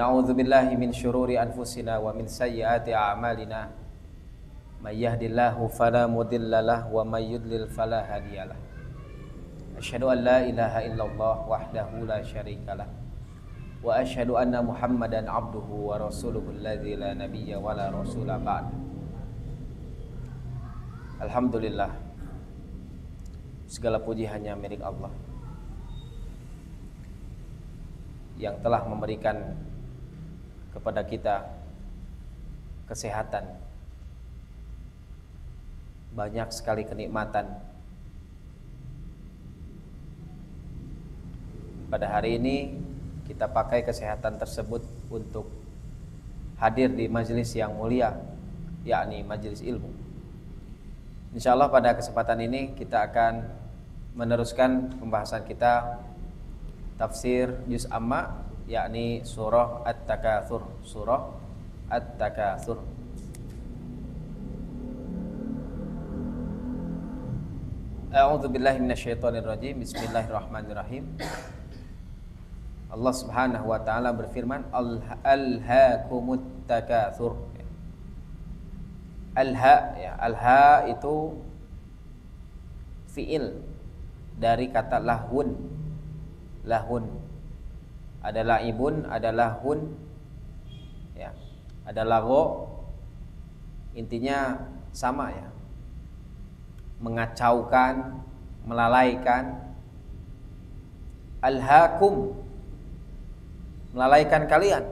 na'udzu billahi min syururi anfusina wa min sayyiati a'malina. May yahdihillahu fala mudhillalah wa may yudlil fala hadiyalah. Asyhadu an la ilaha illallah wahdahu la syarikalah wa asyhadu anna Muhammadan abduhu wa rasuluhu alladzi la nabiyya wa la rasula ba'd. Alhamdulillah, segala puji hanya milik Allah yang telah memberikan kepada kita kesehatan, banyak sekali kenikmatan. Pada hari ini kita pakai kesehatan tersebut untuk hadir di majelis yang mulia, yakni majelis ilmu. Insyaallah pada kesempatan ini kita akan meneruskan pembahasan kita tafsir juz amma, yakni surah At-Takatsur, surah At-Takatsur. A'udzu billahi minasyaitonir rajim. Bismillahirrahmanirrahim. Allah Subhanahu wa taala berfirman, Alhaakumut takatsur. Alha, ya, alha itu fiil dari kata lahun. Lahun. Ada laibun, ada lahun. Ya. Ada lago. Intinya sama ya. Mengacaukan, melalaikan. Alhaakum, melalaikan kalian.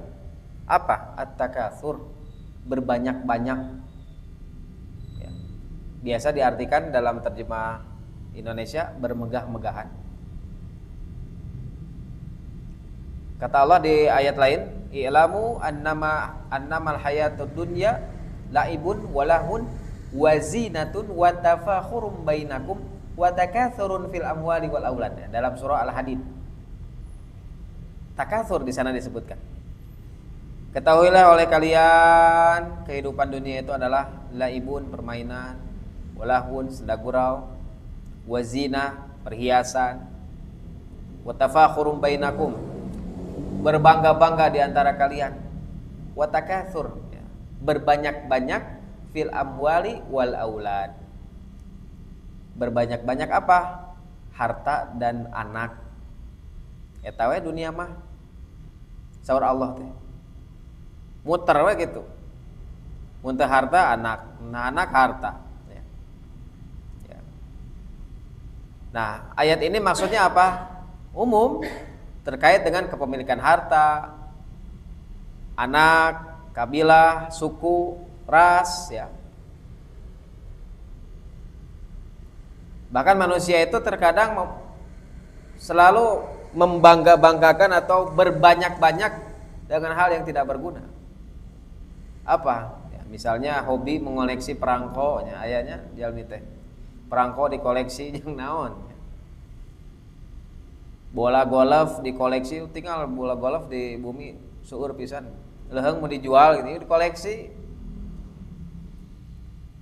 Apa? At-takatsur, berbanyak-banyak ya. Biasa diartikan dalam terjemah Indonesia bermegah-megahan. Kata Allah di ayat lain, i'lamu annamal hayatud dunya laibun walahun wazinatun wa tafakhurum bainakum wa takatsurun fil amwali wal aulad. Dalam surah Al-Hadid. Takatsur di sana disebutkan. Ketahuilah oleh kalian, kehidupan dunia itu adalah laibun, permainan, walahun, senda gurau, wazina, perhiasan, wa tafakhurum bainakum, berbangga-bangga di antara kalian, wa takatsur, ya, berbanyak-banyak fil amwali wal aulad. Berbanyak-banyak apa? Harta dan anak. Ya tahu ya dunia mah saur Allah teh. Muter we gitu. Muntah harta anak, nah anak harta. Ya. Ya. Nah, ayat ini maksudnya apa? Umum, terkait dengan kepemilikan harta, anak, kabilah, suku, ras, ya. Bahkan manusia itu terkadang selalu membangga-banggakan atau berbanyak-banyak dengan hal yang tidak berguna. Apa? Ya, misalnya hobi mengoleksi perangko, ya, ayahnya jalmi teh. Perangko dikoleksi jeung naon? Bola golf dikoleksi, tinggal bola golf di bumi seueur pisan. Leuheung mau dijual gitu, dikoleksi.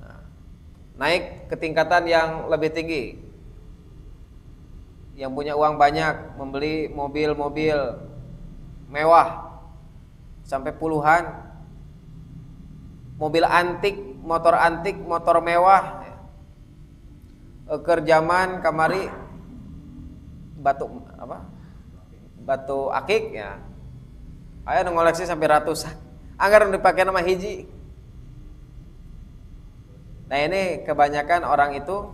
Nah, naik ke tingkatan yang lebih tinggi. Yang punya uang banyak membeli mobil-mobil mewah sampai puluhan, mobil antik, motor mewah. Kerjaman kamari batu apa? Batu akik ya. Aya nu ngoleksi sampai ratusan. Anggaran dipakai nama hiji. Nah, ini kebanyakan orang itu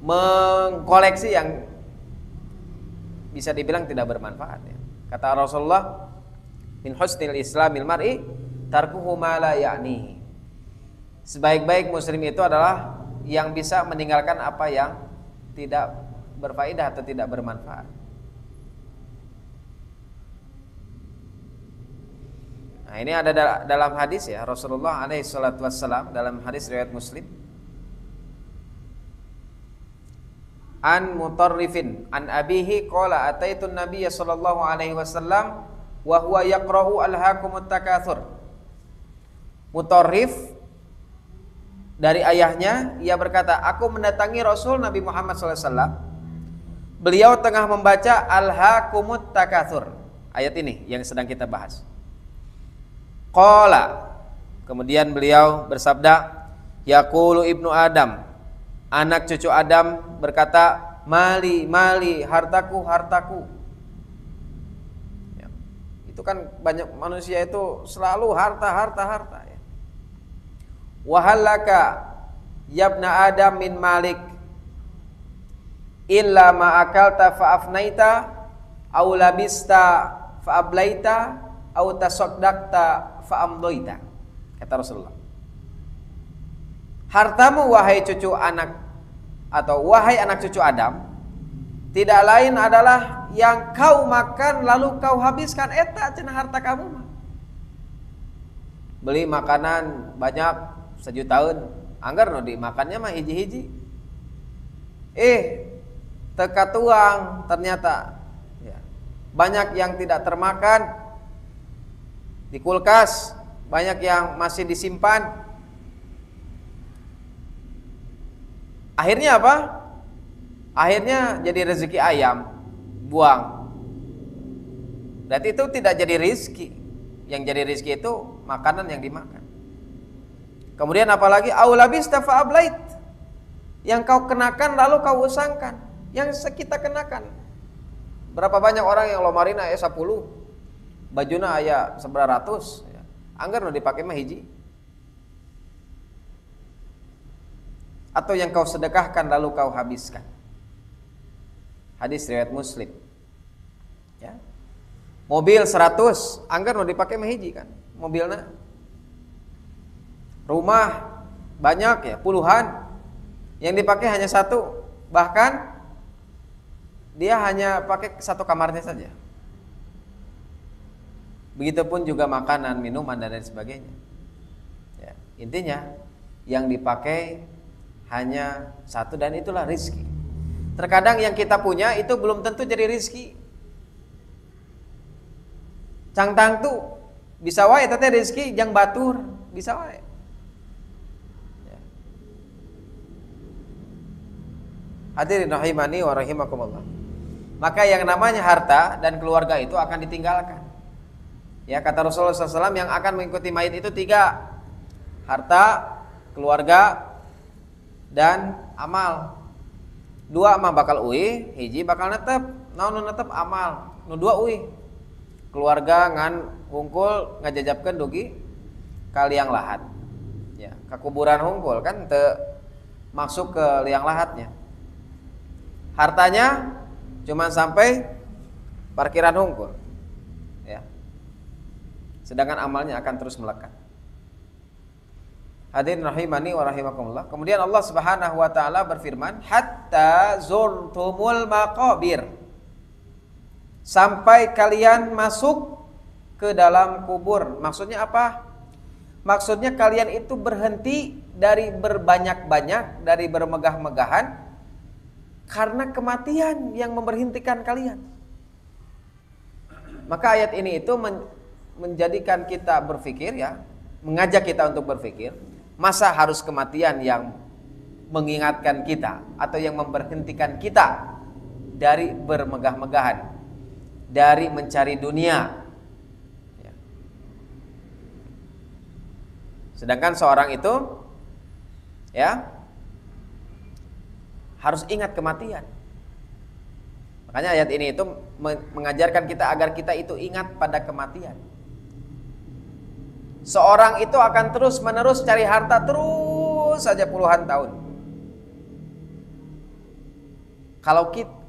mengkoleksi yang bisa dibilang tidak bermanfaat ya. Kata Rasulullah, min husnil islamil mar'i tarkuhu ma la ya'ni. Sebaik-baik muslim itu adalah yang bisa meninggalkan apa yang tidak berfaedah atau tidak bermanfaat. Nah, ini ada dalam hadis ya, Rasulullah alaihi salatu wassalam, dalam hadis riwayat Muslim, an Mutarrifin an abihi qala ataitun nabiyya sallallahu alaihi wasallam wa huwa yaqra'u alhaakumut takatsur. Mutarrif dari ayahnya, ia berkata, aku mendatangi Rasul Nabi Muhammad SAW. Beliau tengah membaca alhaakumut takatsur. ayat ini yang sedang kita bahas. Qala, kemudian beliau bersabda, yaqulu ibnu Adam, anak cucu Adam berkata, mali mali, hartaku hartaku. Ya. Itu kan banyak manusia itu selalu harta harta harta ya. Wahallaka yabna Adam min malik illa ma akalta fa afnaita aw labista fa ablaita aw tasaddaqta fa amdoita, kata Rasulullah. Hartamu wahai cucu anak atau wahai anak cucu Adam tidak lain adalah yang kau makan lalu kau habiskan. Eta cenah harta kamu mah. Beli makanan banyak sejutaan, anggar no dimakannya mah hiji-hiji. Teka tuang ternyata ya, banyak yang tidak termakan di kulkas, banyak yang masih disimpan. Akhirnya apa? Akhirnya jadi rezeki ayam, buang. Berarti itu tidak jadi rezeki. Yang jadi rezeki itu makanan yang dimakan. Kemudian apalagi aulabista fa ablait, yang kau kenakan lalu kau usangkan, yang kita kenakan. Berapa banyak orang yang lomarina aya 10, bajuna aya 900 ya. Anggar nu dipake mah hiji. Atau yang kau sedekahkan lalu kau habiskan. Hadis riwayat Muslim. Ya. Mobil 100, anggar nu dipake mah hiji kan mobilna. Rumah banyak ya, puluhan, yang dipakai hanya satu, bahkan dia hanya pakai satu kamarnya saja. Begitupun juga makanan, minuman dan lain sebagainya. Ya, intinya yang dipakai hanya satu dan itulah rizki. Terkadang yang kita punya itu belum tentu jadi rizki. Cangtang tuh bisa wae teh rizki, jang batur bisa wae. Ya. Hadirin rahimani wa rahimakumullah. Maka yang namanya harta dan keluarga itu akan ditinggalkan. Ya, kata Rasulullah SAW, yang akan mengikuti mayit itu 3: harta, keluarga, dan amal. 2 mah bakal uih, hiji bakal netep. Naon nu netep amal, nu 2 uih. Keluarga ngan hungkul ngajajabkeun dugi ka liang lahat. Ya, ka kuburan hungkul kan teu masuk ke liang lahatnya. Hartanya cuma sampai parkiran hungkul. Ya. Sedangkan amalnya akan terus melekat. Hadirin rahimani wa rahimakumullah. Kemudian Allah Subhanahu wa taala berfirman, "Hatta zurtumul maqabir." Sampai kalian masuk ke dalam kubur. Maksudnya apa? Maksudnya kalian itu berhenti dari berbanyak-banyak, dari bermegah-megahan, karena kematian yang memberhentikan kalian. Maka ayat ini itu menjadikan kita berpikir ya, mengajak kita untuk berpikir, masa harus kematian yang mengingatkan kita atau yang memberhentikan kita dari bermegah-megahan, dari mencari dunia. Ya. Sedangkan seorang itu ya harus ingat kematian. Makanya ayat ini itu mengajarkan kita agar kita itu ingat pada kematian. Seorang itu akan terus menerus cari harta terus saja puluhan tahun.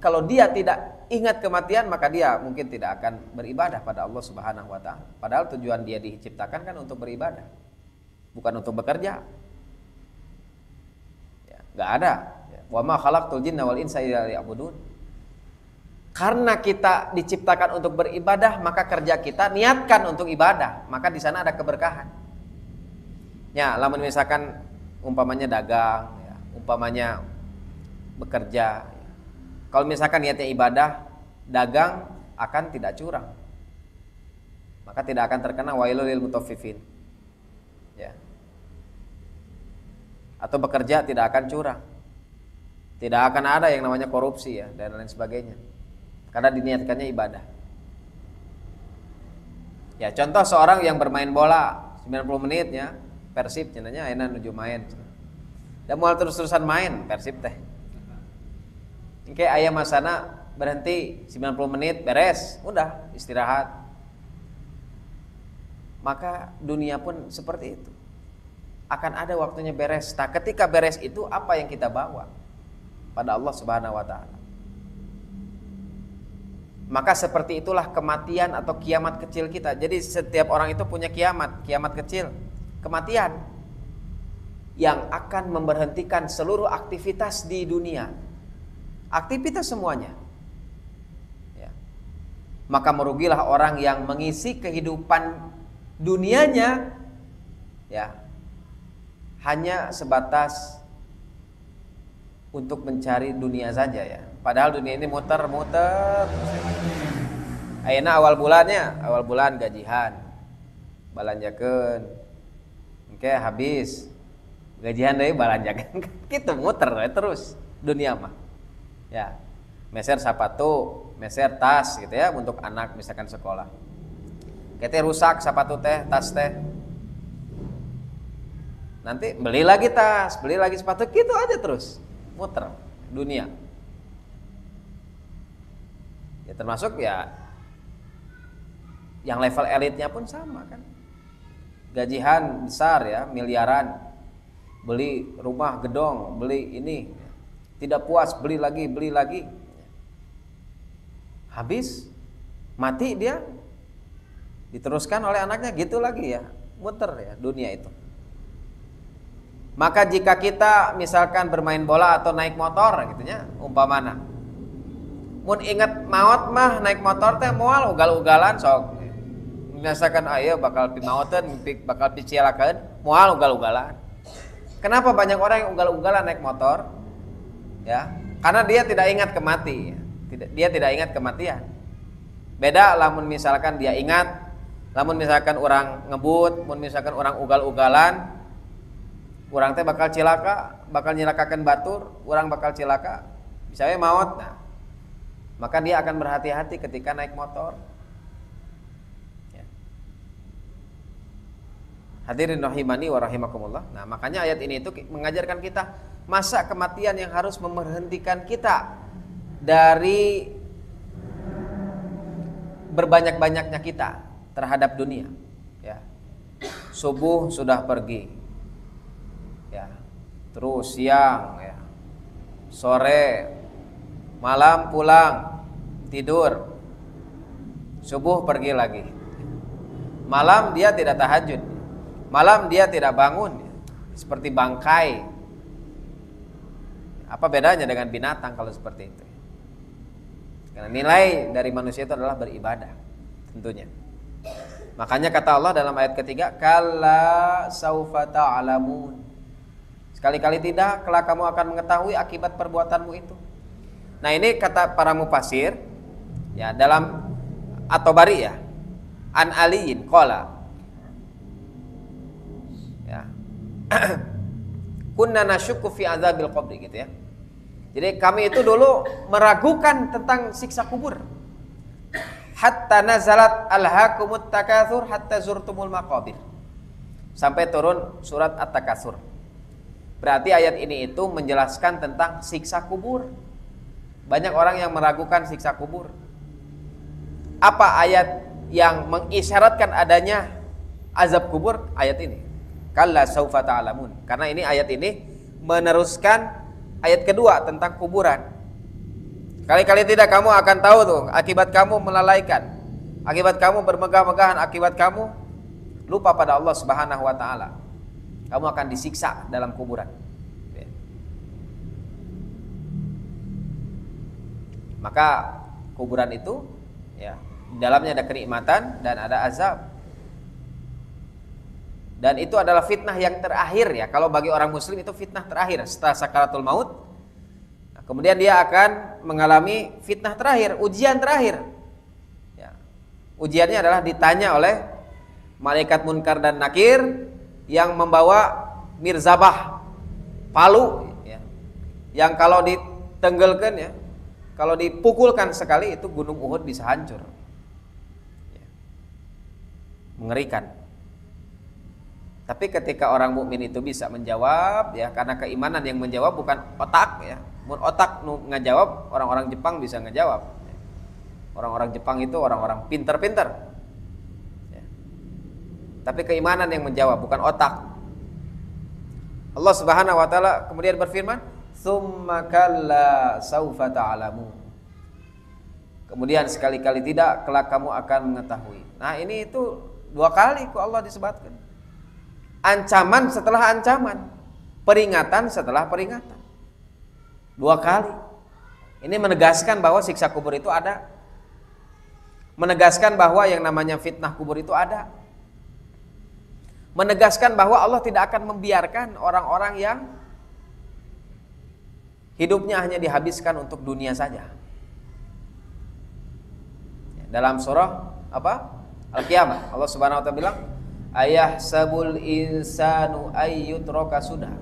Kalau dia tidak ingat kematian, maka dia mungkin tidak akan beribadah pada Allah Subhanahu wa taala. Padahal tujuan dia diciptakan kan untuk beribadah, bukan untuk bekerja. Ya, enggak ada. Wa ma khalaqtul jinna wal insa illa liya'budun. Karena kita diciptakan untuk beribadah, maka kerja kita niatkan untuk ibadah, maka di sana ada keberkahan. Ya, lamun misalkan umpamanya dagang, ya, umpamanya bekerja. Ya. Kalau misalkan niatnya ibadah, dagang akan tidak curang, maka tidak akan terkena wailul lil mutaffifin. Ya. Atau bekerja tidak akan curang, tidak akan ada yang namanya korupsi ya dan lain sebagainya. Karena diniatkannya ibadah. Ya, contoh seorang yang bermain bola 90 menit ya, Persib cenanya ayeuna nuju main. Dan moal terus-terusan main Persib teh. Engke aya masana berhenti 90 menit beres, udah istirahat. Maka dunia pun seperti itu. Akan ada waktunya beres. Nah, ketika beres itu apa yang kita bawa pada Allah Subhanahu wa taala? Maka seperti itulah kematian atau kiamat kecil kita. Jadi setiap orang itu punya kiamat kecil, kematian yang akan memberhentikan seluruh aktivitas di dunia. Aktivitas semuanya. Ya. Maka merugilah orang yang mengisi kehidupan dunianya ya hanya sebatas untuk mencari dunia saja ya. Padahal dunia ini muter-muter. Ayeuna awal bulan gajian. Balanjakeun. Engke habis. Gajian deui balanjakeun. Kitu muter terus dunia mah. Ya. Meser sepatu, meser tas gitu ya untuk anak misalkan sekolah. Kete rusak sepatu teh, tas teh. Nanti beli lagi tas, beli lagi sepatu, gitu aja terus. Muter dunia. Ya termasuk ya yang level elitnya pun sama kan. Gajian besar ya, miliaran. Beli rumah gedong, beli ini. Tidak puas, beli lagi. Habis mati dia. Diteruskan oleh anaknya gitu lagi ya. Muter ya dunia itu. Maka jika kita misalkan bermain bola atau naik motor gitu ya, umpamana mun inget maot mah naik motor teh moal ugal-ugalan sok. Misalkan ayo bakal pimaoteun, bakal picilakeun, moal ugal-ugalan. Kenapa banyak orang yang ugal-ugalan naik motor? Ya, karena dia tidak ingat kematian. Dia tidak ingat kematian. Beda lamun misalkan dia ingat, lamun misalkan orang ngebut, mun misalkan orang ugal-ugalan, urang teh bakal cilaka, bakal nyilakakeun batur, urang bakal cilaka, bisa we maot. Nah, maka dia akan berhati-hati ketika naik motor. Ya. Hadirin rahimani wa rahimakumullah. Nah, makanya ayat ini itu mengajarkan kita masa kematian yang harus memberhentikan kita dari berbanyak-banyaknya kita terhadap dunia. Ya. Subuh sudah pergi. Ya, terus siang ya, sore, malam pulang, tidur, subuh pergi lagi, malam dia tidak tahajud, malam dia tidak bangun, seperti bangkai. Apa bedanya dengan binatang kalau seperti itu? Karena nilai dari manusia itu adalah beribadah, tentunya. Makanya kata Allah dalam ayat ketiga, kalla saufa ta'lamun. Sekali-kali tidak, kelak kamu akan mengetahui akibat perbuatanmu itu. Nah ini kata para mufasir, ya dalam At-Tabari ya, An Aliyin qala, ya, kunna nasyukku fi azabil qabri gitu ya. Jadi kami itu dulu meragukan tentang siksa kubur. Hatta nazalat alhaakumut takatsur hatta zurtumul maqabir. Sampai turun surat At-Takatsur. Berarti ayat ini itu menjelaskan tentang siksa kubur. Banyak orang yang meragukan siksa kubur. Apa ayat yang mengisyaratkan adanya azab kubur? Ayat ini. Kalla saufa ta'lamun. Karena ini ayat ini meneruskan ayat kedua tentang kuburan. Kali-kali tidak kamu akan tahu tuh akibat kamu melalaikan, akibat kamu bermegah-megahan, akibat kamu lupa pada Allah Subhanahu wa taala. Kamu akan disiksa dalam kuburan. Maka kuburan itu ya, di dalamnya ada kenikmatan dan ada azab. Dan itu adalah fitnah yang terakhir ya. Kalau bagi orang muslim itu fitnah terakhir setelah sakaratul maut. Nah, kemudian dia akan mengalami fitnah terakhir, ujian terakhir. Ya. Ujiannya adalah ditanya oleh malaikat munkar dan nakir yang membawa mirzabah, palu ya. Yang kalau ditenggelkan ya, kalau dipukulkan sekali itu gunung Uhud bisa hancur. Ya. mengerikan. Tapi ketika orang mukmin itu bisa menjawab ya, karena keimanan yang menjawab bukan otak ya. Mun otak nu ngajawab, orang-orang Jepang bisa ngejawab. Orang-orang Jepang itu orang-orang pinter-pinter. Ya. Tapi keimanan yang menjawab bukan otak. Allah Subhanahu wa taala kemudian berfirman, "Tsumma kalla saufa ta'lamun." Kemudian sekali-kali tidak, kelak kamu akan mengetahui. Nah, ini itu dua kali kok Allah disebutkan. Ancaman setelah ancaman, peringatan setelah peringatan. Dua kali. Ini menegaskan bahwa siksa kubur itu ada. Menegaskan bahwa yang namanya fitnah kubur itu ada. Menegaskan bahwa Allah tidak akan membiarkan orang-orang yang hidupnya hanya dihabiskan untuk dunia saja. Dalam surah apa? Al-Qiyamah, Allah Subhanahu wa taala bilang, "Ayahsabul insanu ayyutraka sudah."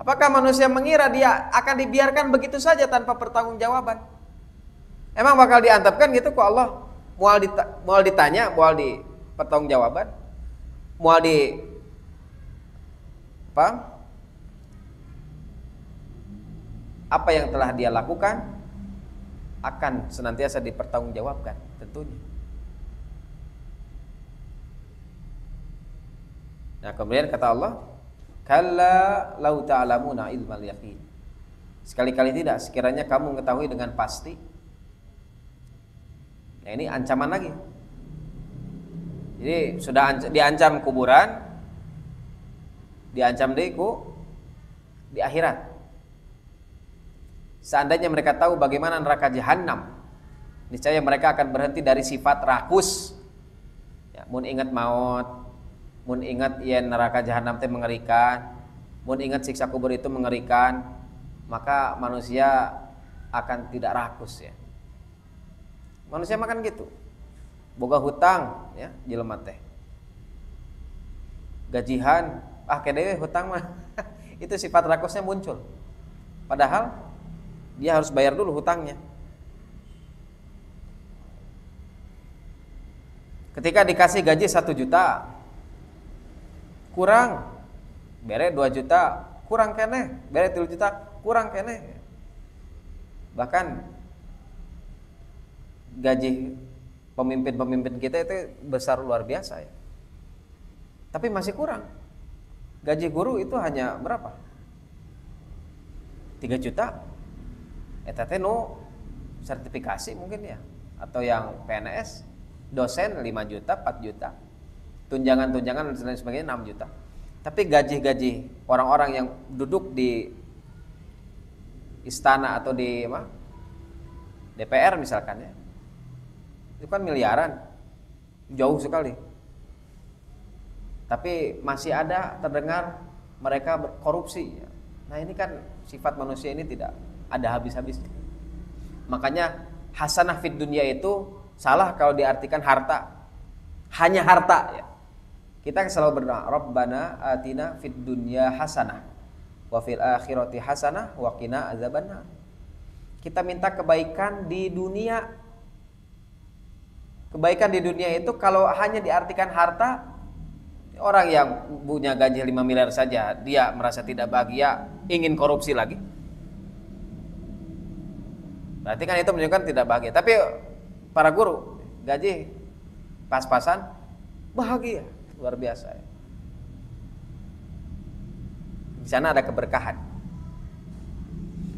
Apakah manusia mengira dia akan dibiarkan begitu saja tanpa pertanggungjawaban? Emang bakal diantapkan gitu kok Allah? Mual ditanya, mual di pertanggungjawaban, mual di apa yang telah dia lakukan akan senantiasa dipertanggungjawabkan tentunya. Nah, kemudian kata Allah, "Kalla lau ta'lamuna ilmal yaqin." Sekali-kali tidak, sekiranya kamu mengetahui dengan pasti. Nah, ini ancaman lagi. Jadi sudah diancam kuburan, diancam di akhirat. Seandainya mereka tahu bagaimana neraka jahanam, niscaya mereka akan berhenti dari sifat rakus. Ya, mun ingat maut, mun ingat ya neraka jahanam teh mengerikan, mun ingat siksa kubur itu mengerikan, maka manusia akan tidak rakus ya. Manusia makan gitu. Boga hutang ya, jelema teh. Gajihan, kedewe hutang mah. Itu sifat rakusnya muncul. Padahal dia harus bayar dulu hutangnya. Ketika dikasih gaji 1 juta, kurang, bere 2 juta, kurang keneh, bere 3 juta, kurang keneh. Bahkan gaji pemimpin-pemimpin kita itu besar luar biasa ya. Tapi masih kurang. Gaji guru itu hanya berapa? 3 juta. Eta teh nu sertifikasi mungkin ya, atau yang PNS, dosen 5 juta, 4 juta. Tunjangan-tunjangan dan sebagainya 6 juta. Tapi gaji-gaji orang-orang yang duduk di istana atau di DPR misalkan ya, itu kan miliaran, jauh sekali. Tapi masih ada terdengar mereka korupsi. Nah, ini kan sifat manusia ini tidak ada habis-habisnya. Makanya hasanah fid dunya itu salah kalau diartikan harta. Hanya harta ya. Kita selalu berdoa, Rabbana atina fid dunya hasanah wa fil akhirati hasanah wa qina azabannar. Kita minta kebaikan di dunia. Kebaikan di dunia itu kalau hanya diartikan harta, orang yang punya gaji 5 miliar saja dia merasa tidak bahagia, ingin korupsi lagi. Berarti kan itu menunjukkan tidak bahagia. Tapi para guru gaji pas-pasan bahagia, luar biasa ya. Di sana ada keberkahan.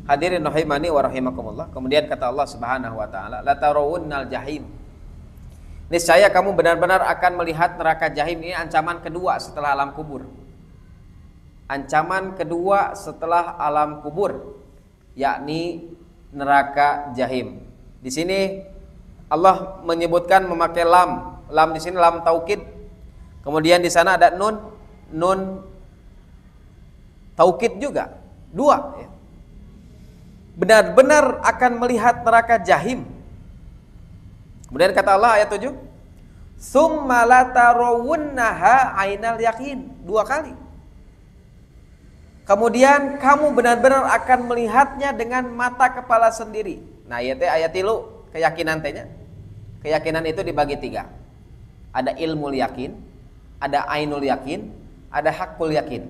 Hadirin rahimani wa rahimakumullah. Kemudian kata Allah Subhanahu wa taala, la tarawunnal jahim. Niscaya kamu benar-benar akan melihat neraka jahim. Ini ancaman kedua setelah alam kubur. Ancaman kedua setelah alam kubur, yakni neraka jahim. Di sini Allah menyebutkan memakai lam. Lam di sini lam taukid. Kemudian di sana ada nun taukid juga. Dua ya. Benar-benar akan melihat neraka jahim. Kemudian kata Allah ayat 7, "Tsumma latarawunnaha ainal yaqin." 2 kali. Kemudian kamu benar-benar akan melihatnya dengan mata kepala sendiri. Nah, ayat 3. keyakinan tehnya. Keyakinan itu dibagi 3. Ada ilmul yakin, ada ainul yakin, ada hakul yakin.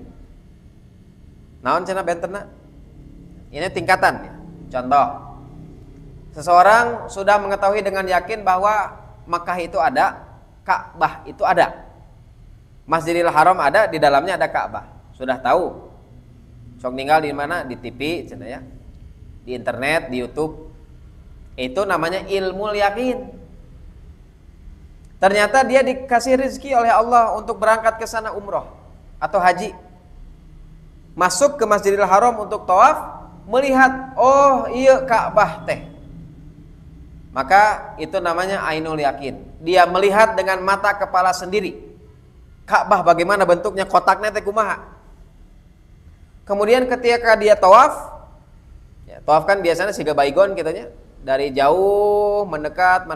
Naon cenah benterna? Ini tingkatan ya. Contoh, seseorang sudah mengetahui dengan yakin bahwa Makkah itu ada, Ka'bah itu ada, Masjidil Haram ada, di dalamnya ada Ka'bah. Sudah tahu. Sok ninggal di mana? Di TV, cenah ya. Di internet, di YouTube. Itu namanya ilmul yakin. Ternyata dia dikasih rezeki oleh Allah untuk berangkat ke sana umroh atau haji. Masuk ke Masjidil Haram untuk tawaf, melihat, oh iya Ka'bah teh. Maka itu namanya ainul yakin. Dia melihat dengan mata kepala sendiri. Ka'bah bagaimana bentuknya, kotaknya teh kumaha. Kemudian ketika dia tawaf, ya, tawaf kan biasanya siga baygon kitanya. Dari jauh mendekat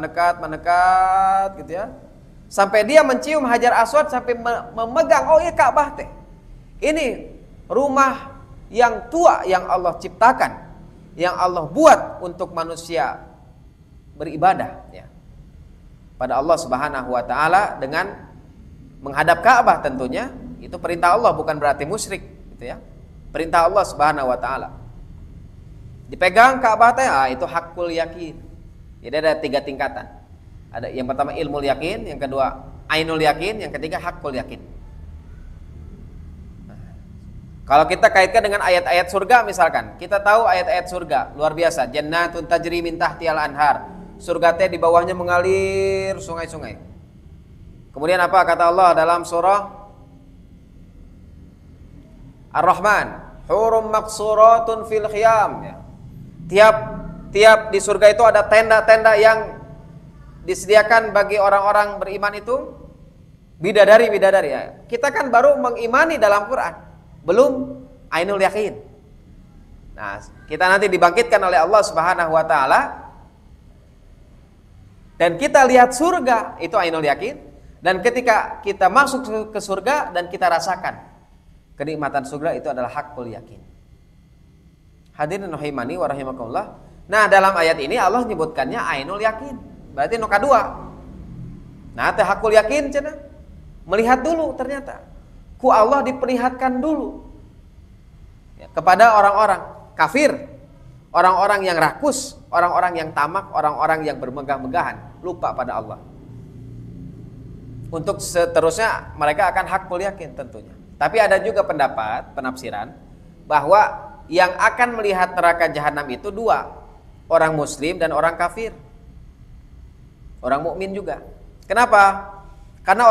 gitu ya. Sampai dia mencium Hajar Aswad sampai memegang, oh iya Ka'bah teh. Ini rumah yang tua yang Allah ciptakan, yang Allah buat untuk manusia beribadah ya. Pada Allah Subhanahu wa taala dengan menghadap Ka'bah tentunya. Itu perintah Allah, bukan berarti musyrik gitu ya. Perintah Allah Subhanahu wa taala. Dipegang Ka'bah teh, itu hakul yakin. Jadi ada 3 tingkatan. Ada yang pertama ilmul yakin, yang kedua ainul yakin, yang ketiga hakul yakin. Nah, kalau kita kaitkan dengan ayat-ayat surga misalkan, kita tahu ayat-ayat surga luar biasa. Jannatun tajri min tahtihal anhar. Surga teh di bawahnya mengalir sungai-sungai. Kemudian apa kata Allah dalam surah Ar-Rahman? Hurum maqsuratun fil khiyam ya. Tiap di surga itu ada tenda-tenda yang disediakan bagi orang-orang beriman itu bidadari ya. Kita kan baru mengimani dalam Quran, belum ainul yakin. Nah, kita nanti dibangkitkan oleh Allah Subhanahu wa taala dan kita lihat surga, itu ainul yakin. Dan ketika kita masuk ke surga dan kita rasakan kenikmatan surga, itu adalah hakul yakin. Hadirin rahimani wa rahimakumullah. Nah, dalam ayat ini Allah menyebutkannya ainul yakin. Berarti nu kadua. Nah, teh hakul yakin cenah. Melihat dulu ternyata. Ku Allah diperlihatkan dulu. Ya, kepada orang-orang kafir, orang-orang yang rakus, orang-orang yang tamak, orang-orang yang bermegah-megahan, lupa pada Allah. Untuk seterusnya mereka akan hakul yakin tentunya. Tapi ada juga pendapat, penafsiran bahwa yang akan melihat neraka jahanam itu 2, orang muslim dan orang kafir, orang mukmin juga. Kenapa? Karena